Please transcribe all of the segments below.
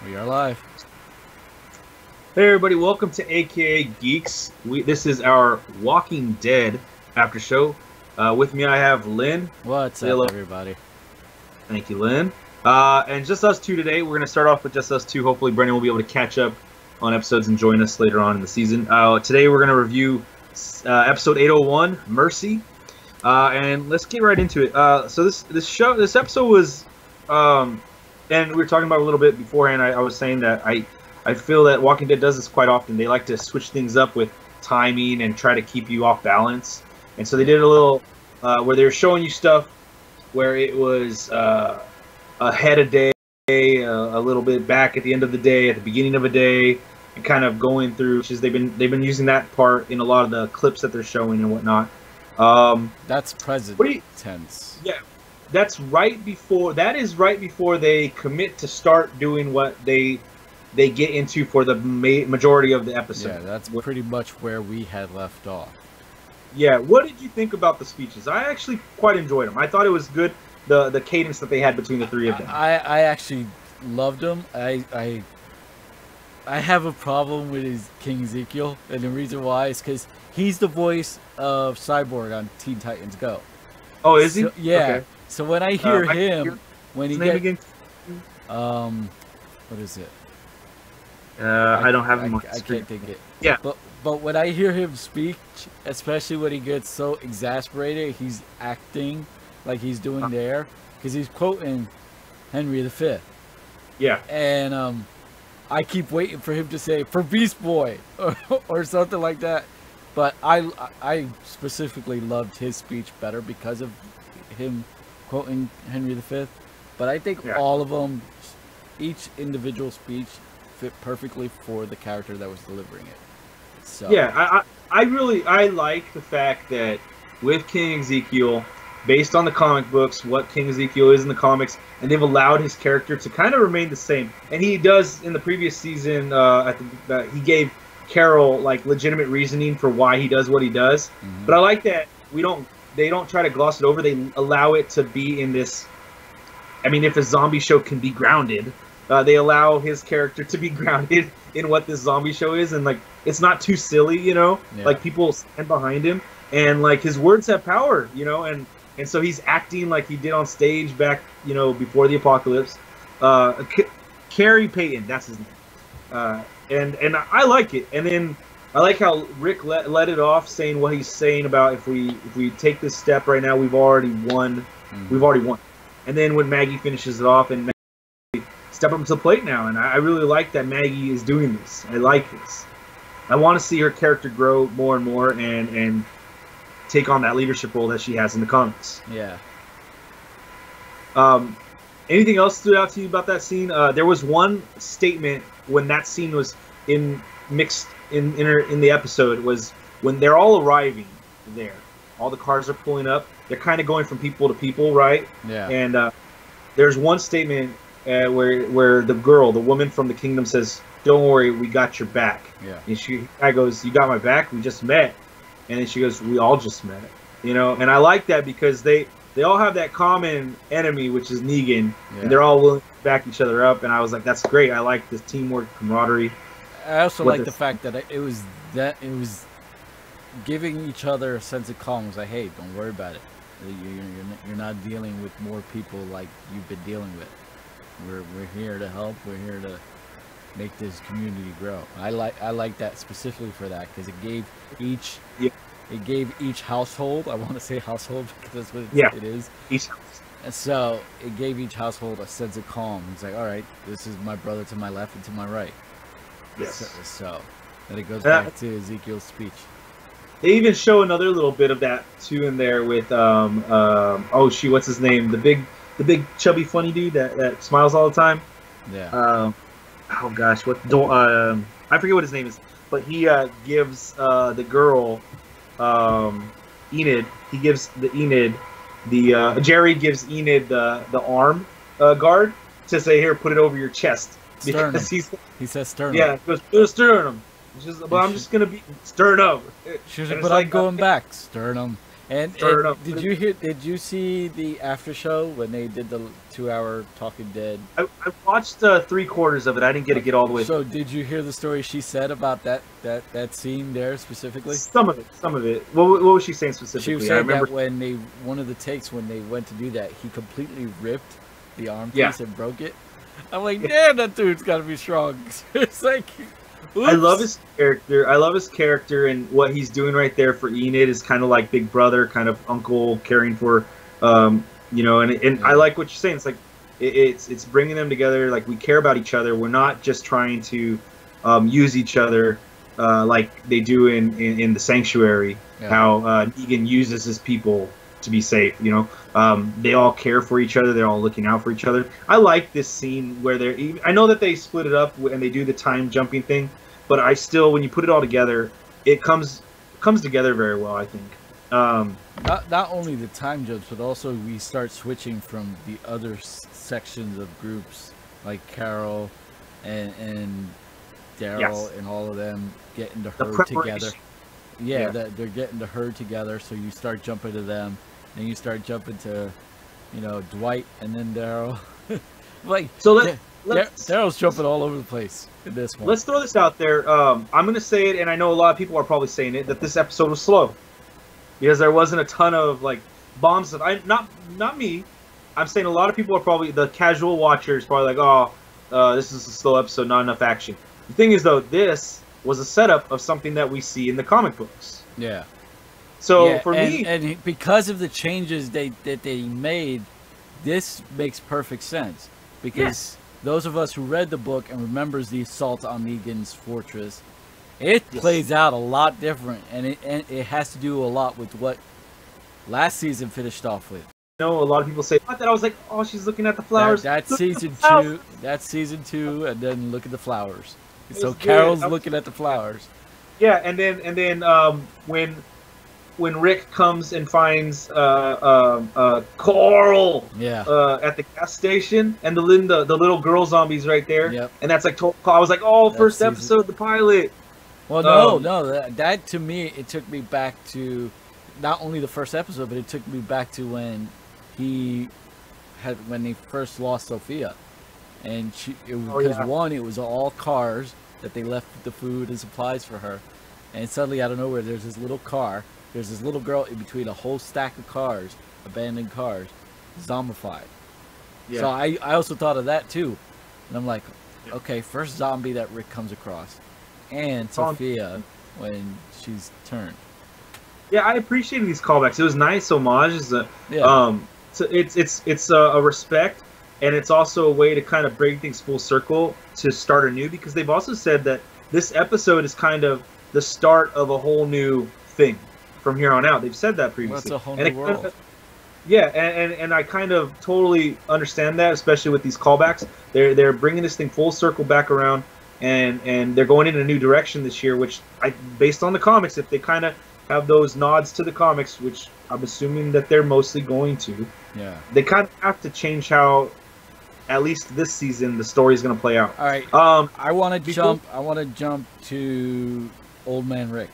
We are live. Hey everybody, welcome to AKA Geeks. This is our Walking Dead after show. With me I have Lynn. What's up, everybody? Thank you, Lynn. And just us two today. We're going to start off with just us two. Hopefully Brendan will be able to catch up on episodes and join us later on in the season. Today we're going to review episode 801, Mercy. And let's get right into it. So this episode was, and we were talking about it a little bit beforehand. I was saying that I feel that Walking Dead does this quite often. They like to switch things up with timing and try to keep you off balance. And so they did a little where they were showing you stuff where it was ahead of day, a little bit back at the end of the day, at the beginning of a day, and kind of going through. Which is they've been using that part in a lot of the clips that they're showing and whatnot. That's present tense. Yeah, that's right before. That is right before they commit to start doing what they get into for the majority of the episode. Yeah, that's pretty much where we had left off. Yeah, what did you think about the speeches? I actually quite enjoyed them. I thought it was good, the cadence that they had between the three of them. I actually loved them. I have a problem with his King Ezekiel, and the reason why is because he's the voice of Cyborg on Teen Titans Go. Oh, is he? So, yeah. Okay. So when I hear him, when he gets, what is it? I don't have him on I can't think it. Yeah. But when I hear him speak, especially when he gets so exasperated, he's acting like he's doing there, because he's quoting Henry V. Yeah. And I keep waiting for him to say "for Beast Boy" or something like that. But I specifically loved his speech better because of him quoting Henry V. But I think all of them, each individual speech, fit perfectly for the character that was delivering it. So yeah, I like the fact that with King Ezekiel, based on the comic books, what King Ezekiel is in the comics, and they've allowed his character to kind of remain the same. And he does in the previous season. He gave Carol like legitimate reasoning for why he does what he does. Mm-hmm. But I like that they don't try to gloss it over. They allow it to be in this. I mean, if a zombie show can be grounded, they allow his character to be grounded in what this zombie show is, and like it's not too silly, you know. Yeah. Like people stand behind him, and like his words have power, you know, and so he's acting like he did on stage back, you know, before the apocalypse. Carrie Payton, that's his name, and I like it. And then I like how Rick let it off, saying what he's saying about if we take this step right now, we've already won. Mm-hmm. We've already won. And then when Maggie finishes it off, and Maggie step up to the plate now, and I really like that Maggie is doing this. I like this. I want to see her character grow more and more, and take on that leadership role that she has in the comics. Yeah. Anything else stood out to you about that scene? There was one statement when that scene was mixed in the episode, was when they're all arriving there. All the cars are pulling up. They're kind of going from people to people, right? Yeah. And there's one statement where the woman from the kingdom says, "Don't worry, we got your back." Yeah. And guy goes, "You got my back? We just met." And then she goes, "We all just met." You know, and I like that because they all have that common enemy, which is Negan, and they're all willing to back each other up. And I was like, that's great. I like this teamwork, camaraderie. I also like the fact that it was giving each other a sense of calm. It was like, hey, don't worry about it. You're not dealing with more people like you've been dealing with. We're here to help. We're here to make this community grow. I like that specifically for that, because it gave each each household, I want to say household because that's what it is. Each and so it gave each household a sense of calm. It's like, all right, this is my brother to my left and to my right. Yes. So then it goes back to Ezekiel's speech. They even show another little bit of that too in there with what's his name? The big chubby funny dude that smiles all the time. Yeah. Oh gosh, I forget what his name is, but he gives the girl Enid. He gives Enid Jerry gives Enid the arm guard to say, here, put it over your chest, because he says sternum. Yeah, he goes, put a sternum. But I'm just gonna be sternum. She was like, but I'm going back, sternum. And Start it up. did you see the after show when they did the 2-hour Talking Dead? I watched 3/4 of it. I didn't get all the way. So did you hear the story she said about that scene there specifically? Some of it. What was she saying specifically? She was saying that when one of the takes when they went to do that, he completely ripped the arm piece and broke it. I'm like, damn, that dude's got to be strong. It's like, oops. I love his character. And what he's doing right there for Enid is kind of like big brother, kind of uncle, caring for, you know. And I like what you're saying. It's like it's bringing them together. Like, we care about each other. We're not just trying to use each other like they do in the Sanctuary. Yeah. How Negan uses his people to be safe, you know. They all care for each other. They're all looking out for each other. I like this scene where I know that they split it up and they do the time jumping thing, but I still, when you put it all together, it comes together very well, I think. Not only the time jumps, but also we start switching from the other sections of groups, like Carol and Daryl and all of them getting to herd together. Yeah, they're getting to herd together, so you start jumping to them. Then you start jumping to, you know, Dwight and then Daryl. Like, so Daryl's jumping all over the place in this one. Let's throw this out there. I'm going to say it, and I know a lot of people are probably saying it, that this episode was slow. Because there wasn't a ton of, like, bombs. Not me. I'm saying a lot of people are probably, the casual watchers, probably like, this is a slow episode, not enough action. The thing is, though, this was a setup of something that we see in the comic books. Yeah. So for me, and because of the changes that they made, this makes perfect sense. Because those of us who read the book and remembers the assault on Negan's fortress, it plays out a lot different, and it has to do a lot with what last season finished off with. I know a lot of people say that. I was like, oh, she's looking at the flowers. That's season 2. That's season 2, and then look at the flowers. So Carol's looking at the flowers. Yeah, and then when Rick comes and finds Carl at the gas station, and the little girl zombies right there, and that's like I was like, oh, first episode, the pilot. Well, no, that to me, it took me back to not only the first episode, but it took me back to when they first lost Sophia, and it was all cars that they left with the food and supplies for her, and suddenly out of nowhere there's this little car. There's this little girl in between a whole stack of cars, abandoned cars, zombified. Yeah. So I also thought of that too. And I'm like, okay, first zombie that Rick comes across. And Sophia when she's turned. Yeah, I appreciated these callbacks. It was nice homages. So it's a respect, and it's also a way to kind of bring things full circle to start anew, because they've also said that this episode is kind of the start of a whole new thing. From here on out, they've said that previously. Well, it's a whole new world. And I kind of totally understand that, especially with these callbacks. They're bringing this thing full circle back around, and they're going in a new direction this year. Which, based on the comics, if they kind of have those nods to the comics, which I'm assuming that they're mostly going to, they kind of have to change how, at least this season, the story is going to play out. All right. I want to jump to Old Man Rick.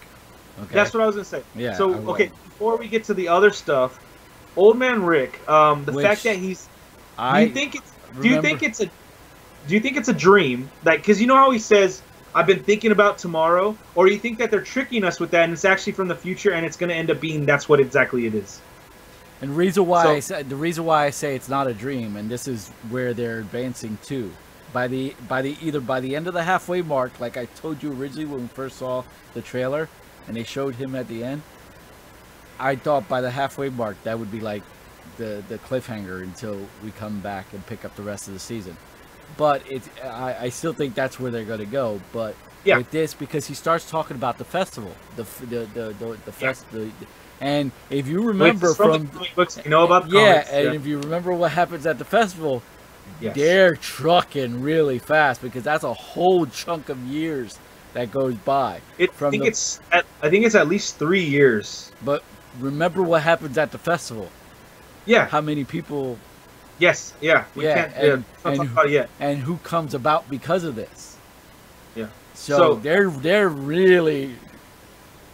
Okay. That's what I was gonna say. Yeah. So before we get to the other stuff, Old Man Rick, fact that he's, do you think it's a dream? Like, because you know how he says, "I've been thinking about tomorrow," or do you think that they're tricking us with that, and it's actually from the future, and it's gonna end up being that's what exactly it is? And the reason why I say it's not a dream, and this is where they're advancing to, by the end of the halfway mark, like I told you originally when we first saw the trailer. And they showed him at the end. I thought by the halfway mark that would be like the cliffhanger until we come back and pick up the rest of the season. But I still think that's where they're going to go. But with this, because he starts talking about the festival, and if you remember from the comic books, you know about the comics, and if you remember what happens at the festival, they're trucking really fast, because that's a whole chunk of years that goes by. I think it's at least 3 years. But remember what happens at the festival. Yeah. How many people? Yes. Yeah. And who comes about because of this? Yeah. So they're really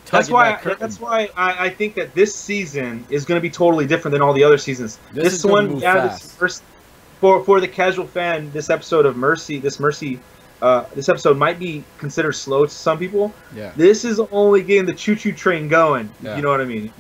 That's why I think that this season is going to be totally different than all the other seasons. This one, this first, for the casual fan, this episode of this episode might be considered slow to some people. Yeah. This is only getting the choo-choo train going. Yeah. You know what I mean?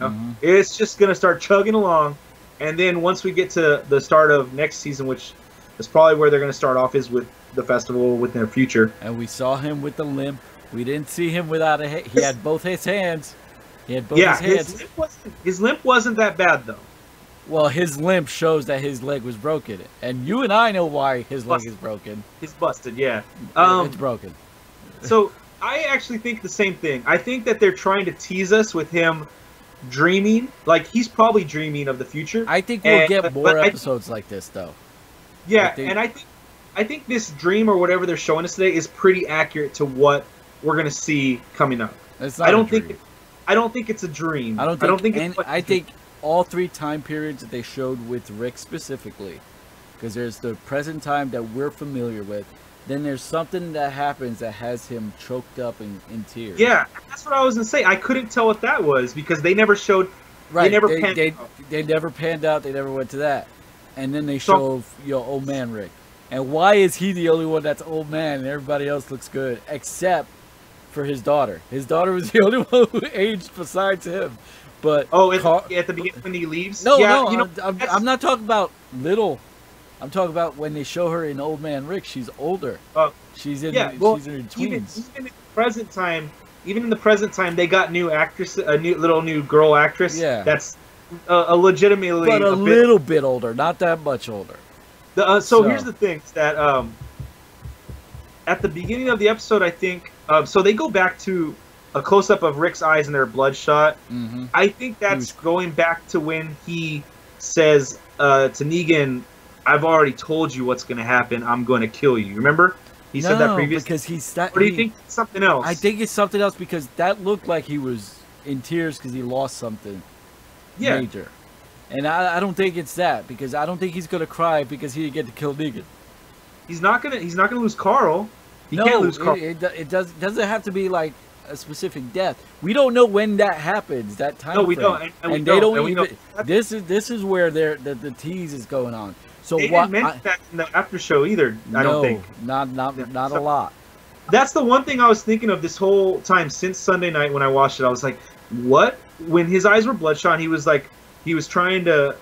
It's just going to start chugging along, and then once we get to the start of next season, which is probably where they're going to start off, is with the festival within their future. And we saw him with the limp. We didn't see him without a hand. He had both his hands. He had both his hands. His limp wasn't that bad, though. Well, his limp shows that his leg was broken. And you and I know why his leg is broken. He's busted, yeah. It's broken. So, I actually think the same thing. I think that they're trying to tease us with him dreaming. Like, he's probably dreaming of the future. I think we'll get more episodes like this, though. Yeah, I think this dream or whatever they're showing us today is pretty accurate to what we're gonna see coming up. I don't think it's a dream. I think all 3 time periods that they showed with Rick specifically, because there's the present time that we're familiar with, then there's something that happens that has him choked up in tears. Yeah, that's what I was gonna say. I couldn't tell what that was because they never showed. Right. They never panned out. They never went to that. And then they show old man Rick. And why is he the only one that's old man and everybody else looks good except for his daughter? His daughter was the only one who aged besides him. But at the beginning when he leaves? No, I'm not talking about little. I'm talking about when they show her in Old Man Rick. She's older. She's in her tweens. Even in the present time, they got new actress, a new girl actress. Yeah, that's legitimately, but a little bit older, not that much older. So here's the thing: is that at the beginning of the episode, I think so they go back to a close-up of Rick's eyes and they're bloodshot. Mm-hmm. I think that's going back to when he says to Negan, "I've already told you what's going to happen. I'm going to kill you." Remember? He said that previously. Because he's that. Or do you think it's something else? I think it's something else because that looked like he was in tears because he lost something major. And I don't think it's that because I don't think he's gonna cry because he didn't get to kill Negan. He's not gonna lose Carl. He can't lose Carl. It doesn't have to be like a specific death. We don't know when that happens. That time. No, we don't. And they don't even. This is where the tease is going on. So they didn't mention that in the after show either. I don't think. Not a lot. That's the one thing I was thinking of this whole time since Sunday night when I watched it. I was like, what? When his eyes were bloodshot, he was like. He was trying to,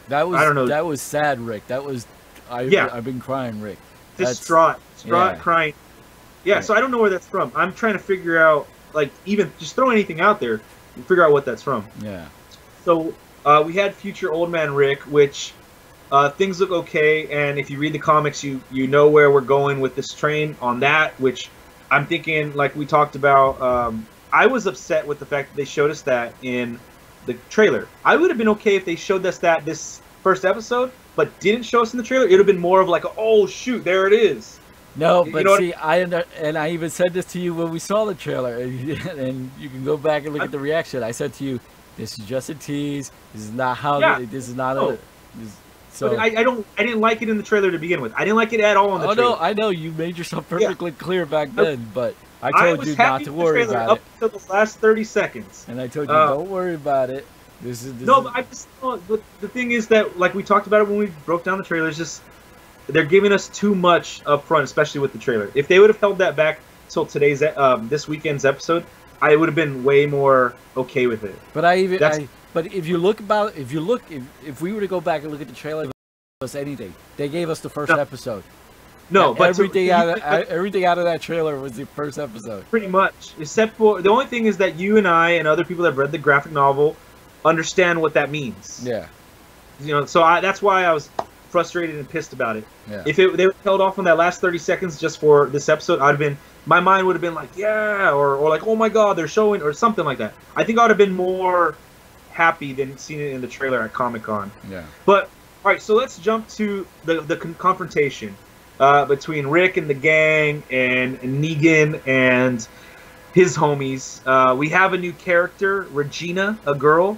That was, I don't know. That was sad, Rick. That was, I've been crying, Rick. Distraught, crying. Yeah, so I don't know where that's from. I'm trying to figure out, even just throw anything out there and figure out what that's from. Yeah. So we had future Old Man Rick, which things look okay, and if you read the comics, you know where we're going with this train on that, which I'm thinking, like we talked about, I was upset with the fact that they showed us that in the trailer. I would have been okay if they showed us that this first episode, but didn't show us in the trailer. It would have been more of like, oh shoot, there it is. No, but see, I even said this to you when we saw the trailer, and you can go back and look at the reaction. I said to you, "This is just a tease. This is not how. This is not a." So but I didn't like it in the trailer to begin with. I didn't like it at all in the trailer. No, I know you made yourself perfectly clear back then, but. I told you not to worry about up until the last 30 seconds. And I told you, don't worry about it. But the thing is that, like we talked about it when we broke down the trailer, it's just they're giving us too much up front, especially with the trailer. If they would have held that back till today's this weekend's episode, I would have been way more okay with it. But but if we were to go back and look at the trailer, they gave us anything. They gave us the first episode. No, but everything out of that trailer was the first episode. Pretty much, except for the only thing is that you and I and other people that have read the graphic novel understand what that means. Yeah. So that's why I was frustrated and pissed about it. Yeah. If they would held off on that last 30 seconds just for this episode, my mind would have been like, yeah, or like, oh my god, they're showing, or something like that. I think I would have been more happy than seeing it in the trailer at Comic-Con. Yeah. But all right, so let's jump to the confrontation. Between Rick and the gang and Negan and his homies. We have a new character, Regina, a girl.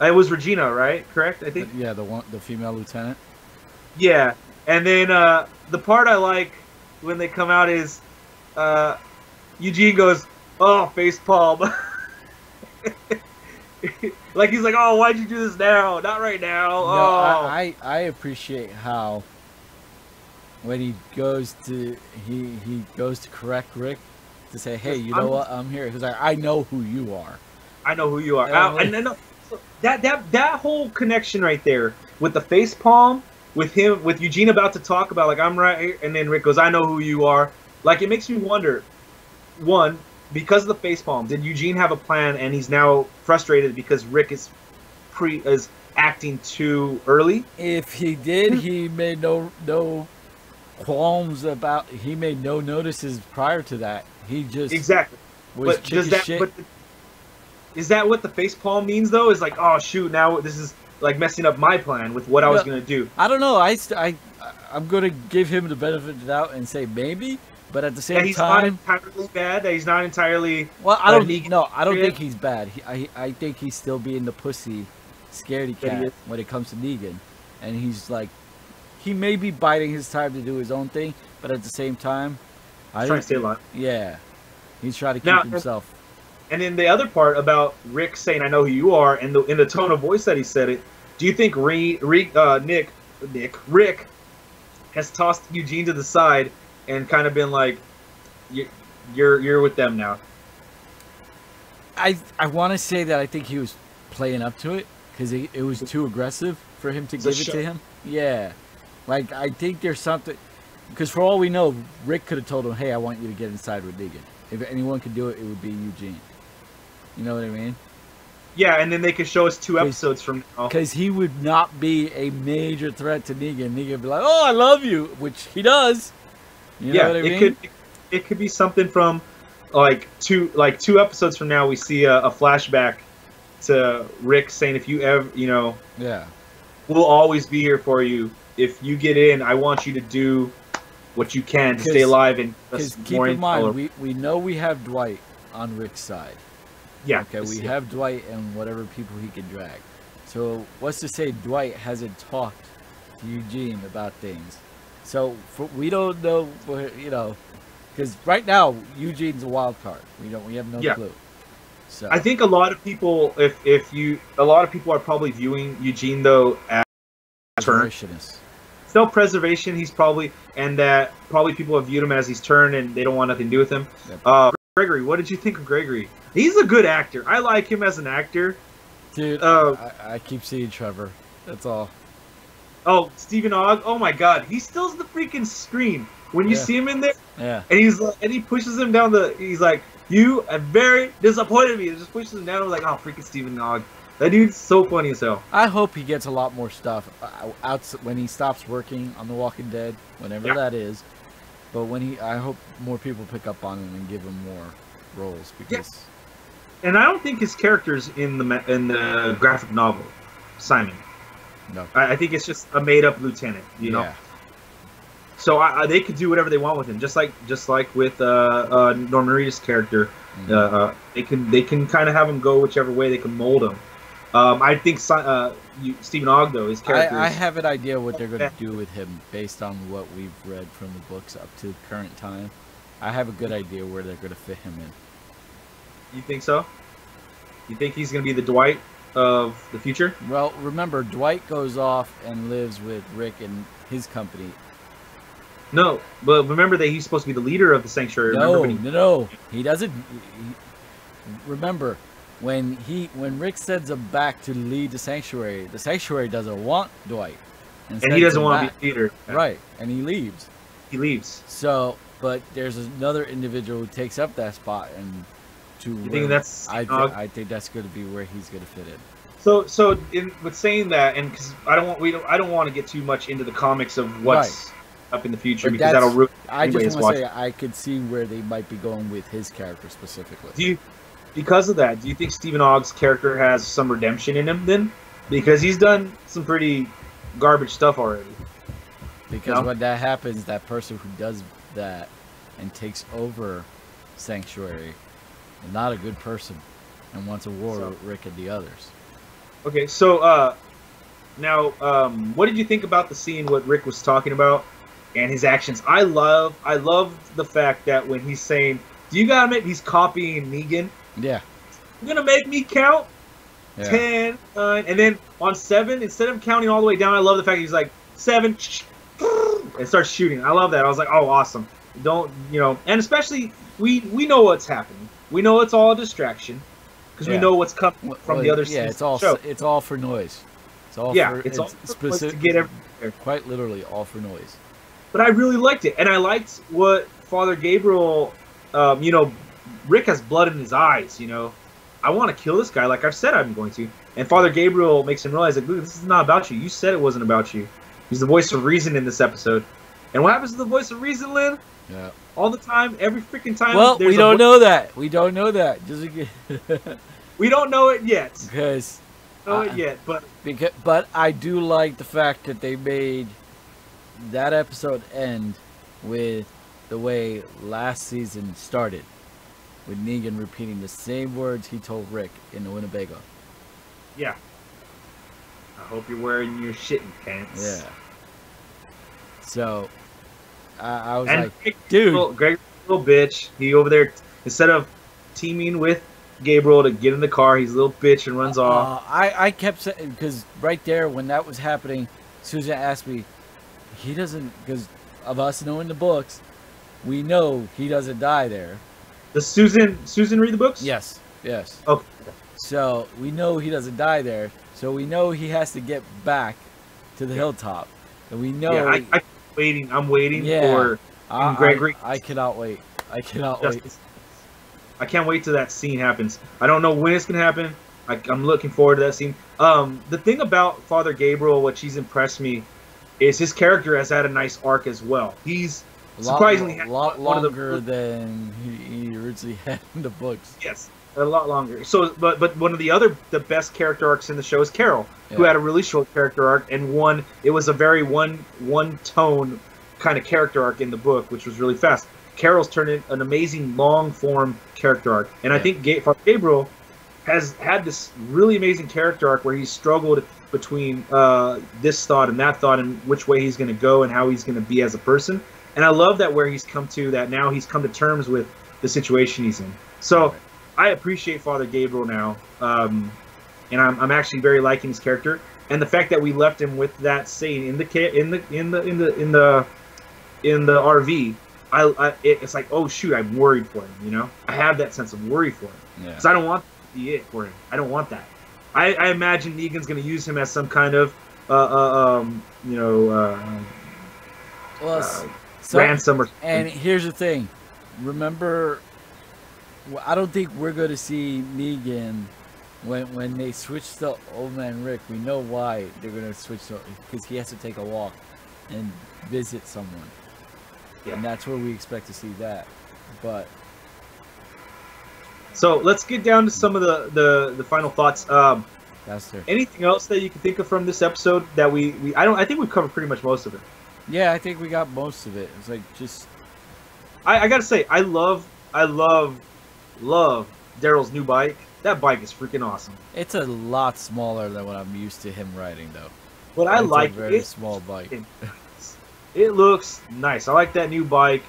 It was Regina, right? Correct, I think? Yeah, the female lieutenant. Yeah, and then the part I like when they come out is Eugene goes, oh, facepalm. Like he's like, oh, why'd you do this now? Not right now. No, Oh, I appreciate how when he goes to he goes to correct Rick to say, hey, you know what? I'm here. He's like, I know who you are. I know who you are. Like, And then so that whole connection right there with the face palm, with Eugene about to talk about like I'm right here, and then Rick goes, I know who you are. Like it makes me wonder, one, because of the face palm, did Eugene have a plan and he's now frustrated because Rick is acting too early? If he did, he made no qualms about. He made no notices prior to that. He just Exactly. was But does that? shit. But is that what the face palm means though? Is like, oh shoot, now this is like messing up my plan with what I was gonna do. I don't know. I'm gonna give him the benefit of the doubt and say maybe, but at the same That he's time, not entirely bad. That he's not entirely. well, I don't Negan no, I don't period. think he's bad. I think he's still being the pussy, scaredy That he cat is. when it comes to Negan, and he's like, he may be biding his time to do his own thing, but at the same time, He's trying to stay alive. Yeah, he's trying to keep Now, himself. And then the other part about Rick saying "I know who you are" and in the tone of voice that he said it. Do you think Rick has tossed Eugene to the side and kind of been like, "You're with them now"? I want to say that I think he was playing up to it because it was too aggressive for him to It's a give it show. to him. Yeah, like I think there's something because for all we know, Rick could have told him, "Hey, I want you to get inside with Negan." If anyone could do it, it would be Eugene. You know what I mean? Yeah, and then they could show us 2 episodes from now. Because he would not be a major threat to Negan. Negan would be like, "Oh, I love you," which he does. You know what I mean? It could be something from like two episodes from now. We see a flashback to Rick saying, "If you ever, Yeah. we'll always be here for you. If you get in, I want you to do what you can to stay alive." And Because keep in mind, we know we have Dwight on Rick's side. yeah, Okay, we have Dwight and whatever people he can drag. So what's to say Dwight hasn't talked to Eugene about things? So we don't know, because right now Eugene's a wild card. We have no clue. So I think a lot of people, a lot of people are probably viewing Eugene though as conservationist. self-preservation. He's probably, and that probably people have viewed him as he's turned and they don't want nothing to do with him. Yep. Gregory, what did you think of Gregory? He's a good actor. I like him as an actor. Dude, I keep seeing Trevor. That's all. Oh, Stephen Ogg. Oh my God, he steals the freaking screen when you see him in there. Yeah. And he pushes him down he's like, "You have very disappointed me." It just pushes him down. I'm like, oh, freaking Stephen Ogg. That dude's so funny as hell. I hope he gets a lot more stuff out when he stops working on The Walking Dead, whenever that is. But I hope more people pick up on him and give him more roles because. And I don't think his character's in the graphic novel, Simon. No. I think it's just a made-up lieutenant, you know. Yeah. So they could do whatever they want with him, just like with Norman Reedus' character. Mm-hmm. They can kind of have him go whichever way. They can mold him. I think Stephen Ogg though, his character. I have an idea what they're going to do with him based on what we've read from the books up to current time. I have a good idea where they're going to fit him in. You think so? You think he's going to be the Dwight of the future? Well, remember, Dwight goes off and lives with Rick and his company. No, but remember that he's supposed to be the leader of the Sanctuary. No, he doesn't. Remember, when Rick sends him back to lead the Sanctuary doesn't want Dwight. And he doesn't want to be leader. Right, and he leaves. He leaves. So, but there's another individual who takes up that spot, and you think that's I think that's going to be where he's going to fit in. So with saying that, and because I don't want to get too much into the comics of what's up in the future, because that'll ruin. I just want to say I could see where they might be going with his character specifically. Because of that, do you think Stephen Ogg's character has some redemption in him then? Because he's done some pretty garbage stuff already. Because when that happens, that person who does that and takes over Sanctuary is not a good person and wants a war with Rick and the others. Okay, so now what did you think about the scene, what Rick was talking about, and his actions? I love the fact that when he's saying, "Do you gotta admit," he's copying Negan. Yeah. You're gonna make me count 10, 9, and then on 7, instead of counting all the way down, I love the fact he's like 7, and starts shooting. I love that. I was like, oh, awesome. Don't, you know, and especially we know what's happening. We know it's all a distraction because we know what's coming from the other side. Yeah, it's all for noise. It's all it's all specific to get everywhere. Quite literally all for noise. But I really liked it, and I liked what Father Gabriel, you know, Rick has blood in his eyes, you know. I want to kill this guy like I've said I'm going to. And Father Gabriel makes him realize that, this is not about you. You said it wasn't about you. He's the voice of reason in this episode. And what happens to the voice of reason, Lynn? Yeah. All the time, every freaking time. Well, we don't know that. We don't know that. Just we don't know it yet. Because but I do like the fact that they made that episode end with the way last season started, with Negan repeating the same words he told Rick in the Winnebago. Yeah. I hope you're wearing your shitting pants. Yeah. So I was and like, dude, Greg, little bitch. He over there, instead of teaming with Gabriel to get in the car, he's a little bitch and runs off. I kept saying, because right there when that was happening, Susan asked me, he doesn't, because of us knowing the books, we know he doesn't die there. Does Susan read the books? Yes. Okay. So we know he doesn't die there. So we know he has to get back to the hilltop, and we know. Yeah, I'm waiting for Gregory. I cannot wait. I cannot wait. I can't wait till that scene happens. I don't know when it's gonna happen. I'm looking forward to that scene. The thing about Father Gabriel, what she's impressed me, is his character has had a nice arc as well. He's surprisingly a lot longer than he originally had in the books. Yes, a lot longer. So, but one of the best character arcs in the show is Carol, who had a really short character arc, and it was a very one tone kind of character arc in the book, which was really fast. Carol's turned in an amazing long form character arc, and I think Father Gabriel has had this really amazing character arc where he's struggled between this thought and that thought, and which way he's going to go and how he's going to be as a person. And I love that where he's come to that now he's come to terms with the situation he's in. So I appreciate Father Gabriel now, and I'm actually very liking his character, and the fact that we left him with that scene in the RV. It's like, oh shoot, I'm worried for him. You know, I have that sense of worry for him because I don't want to be it for him. I don't want that. I imagine Negan's going to use him as some kind of ransom or something. And here's the thing, remember, I don't think we're going to see Negan when they switch to Old Man Rick. We know why they're going to switch to, because he has to take a walk and visit someone. And that's where we expect to see that. But so let's get down to some of the final thoughts. That's there. Anything else that you can think of from this episode that I think we've covered pretty much most of it. Yeah, I think we got most of it. It's like just I gotta say, I love Daryl's new bike. That bike is freaking awesome. It's a lot smaller than what I'm used to him riding, though. But I like a very small bike. It looks nice. I like that new bike.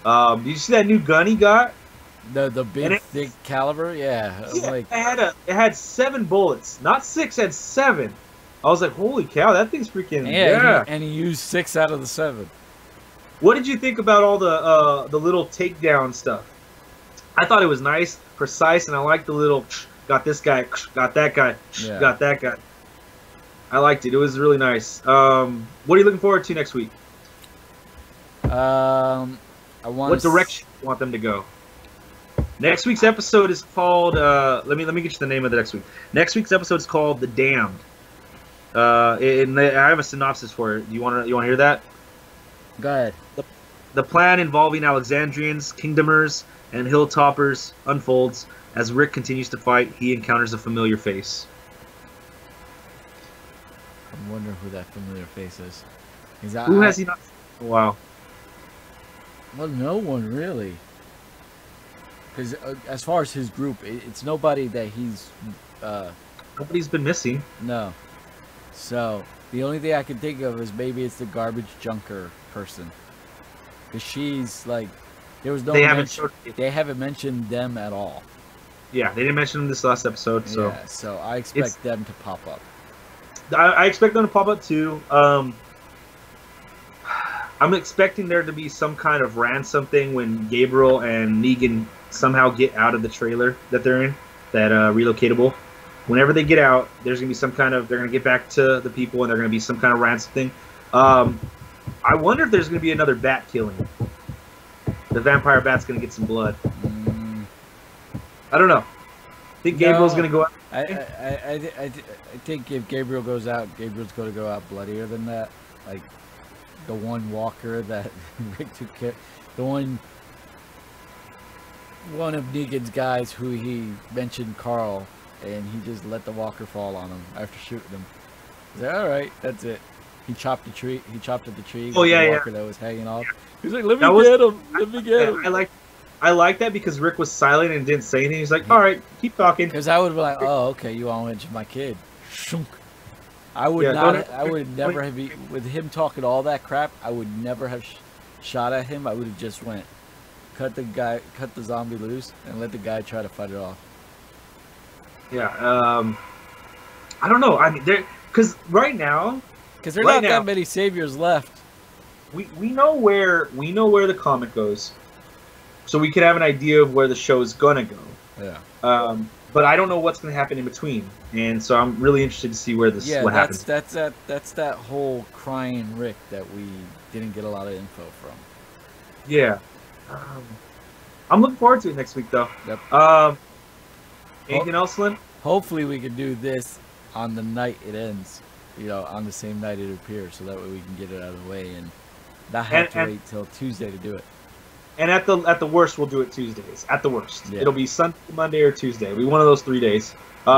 Did you see that new gun he got? The big thick caliber, yeah. Like, it had 7 bullets, not 6. It had 7. I was like, holy cow, that thing's freaking and he used 6 out of the 7. What did you think about all the little takedown stuff? I thought it was nice, precise, and I liked the little got this guy, got that guy, got that guy. I liked it. It was really nice. What are you looking forward to next week? What direction do you want them to go? Next week's episode is called. Let me get you the name of the next week. Next week's episode is called "The Damned." I have a synopsis for it. You want to hear that? Go ahead. The plan involving Alexandrians, Kingdomers, and Hilltoppers unfolds as Rick continues to fight. He encounters a familiar face. I'm wondering who that familiar face is. Who has he not seen in a while? Well, no one really. Because as far as his group, it's nobody that he's... Nobody's been missing. No. So, the only thing I can think of is maybe it's the garbage junker person. Because she's like... There was no they haven't mentioned them at all. Yeah, they didn't mention them this last episode, so Yeah, so I expect them to pop up. I expect them to pop up too. I'm expecting there to be some kind of ransom thing when Gabriel and Negan somehow get out of the trailer that they're in, that relocatable. Whenever they get out, there's gonna be some kind of, they're gonna get back to the people, and they're gonna be some kind of ransom thing. I wonder if there's gonna be another bat killing. The vampire bat's gonna get some blood. I don't know. I think Gabriel's gonna go out. I think if Gabriel goes out, Gabriel's going to go out bloodier than that. Like the one walker that Rick took care, the one of Negan's guys who he mentioned, Carl, and he just let the walker fall on him after shooting him. He's like, all right, that's it. He chopped the tree. He chopped at the tree. Oh yeah, the walker that was hanging off. He's like, let me get him. Let me get him. I like that because Rick was silent and didn't say anything. He's like, all right, keep talking. Because I would be like, oh, okay, you want to mention my kid. Shunk. I would I would never have, with him talking all that crap, I would never have shot at him. I would have just went, cut the zombie loose, and let the guy try to fight it off. Yeah, I don't know. I mean, because right now, because there's not that many saviors left. We know where the comic goes. So we could have an idea of where the show is gonna go. Yeah. But I don't know what's gonna happen in between, and so I'm really interested to see where this what happens. That's that whole crying Rick that we didn't get a lot of info from. Yeah. I'm looking forward to it next week, though. Yep. Anything else, Lynn? Hopefully we can do this on the night it ends. You know, on the same night it appears, so that way we can get it out of the way and not have to wait till Tuesday to do it. And at the worst, we'll do it Tuesdays. At the worst, yeah. It'll be Sunday, Monday, or Tuesday. It'll be one of those 3 days.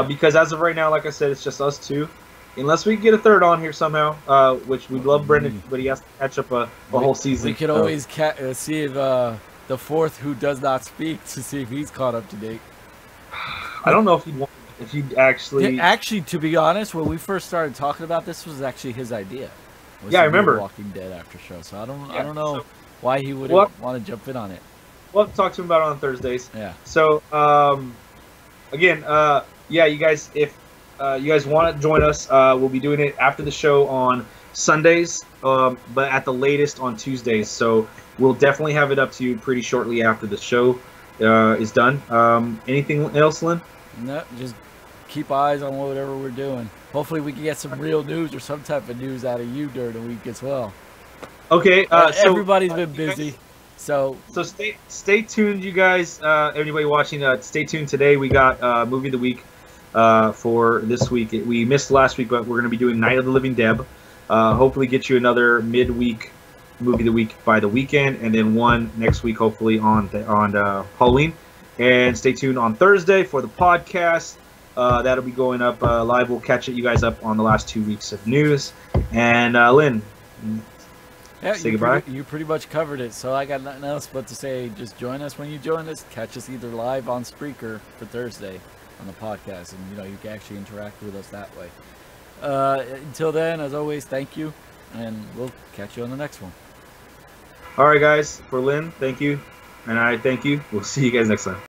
Because as of right now, like I said, it's just us two. Unless we can get a third on here somehow, which we'd love Brendan, but he has to catch up a whole season. We could always see if the fourth who does not speak to see if he's caught up to date. I don't know if he'd actually. Yeah, actually, to be honest, when we first started talking about this, was actually his idea. Yeah, I remember Walking Dead after show. So I don't know why he wouldn't want to jump in on it. We'll have to talk to him about it on Thursdays. Yeah. So again, yeah, you guys, if you guys want to join us, we'll be doing it after the show on Sundays, but at the latest on Tuesdays. So we'll definitely have it up to you pretty shortly after the show is done. Anything else, Lynn? No, just keep eyes on whatever we're doing. Hopefully we can get some real news or some type of news out of you during the week as well. Okay. So everybody's been busy. So stay tuned, you guys. Anybody watching, stay tuned. Today we got movie of the week for this week. We missed last week, but we're going to be doing Night of the Living Dead. Hopefully get you another midweek movie of the week by the weekend, and then one next week, hopefully on Halloween. And stay tuned on Thursday for the podcast. That'll be going up live. We'll catch you guys up on the last 2 weeks of news. And Lynn, say goodbye. You pretty much covered it, so I got nothing else but to say just join us when you join us. Catch us either live on Spreaker for Thursday on the podcast, and you can actually interact with us that way. Until then, as always, thank you, and we'll catch you on the next one. All right, guys. For Lynn, thank you, and I thank you. We'll see you guys next time.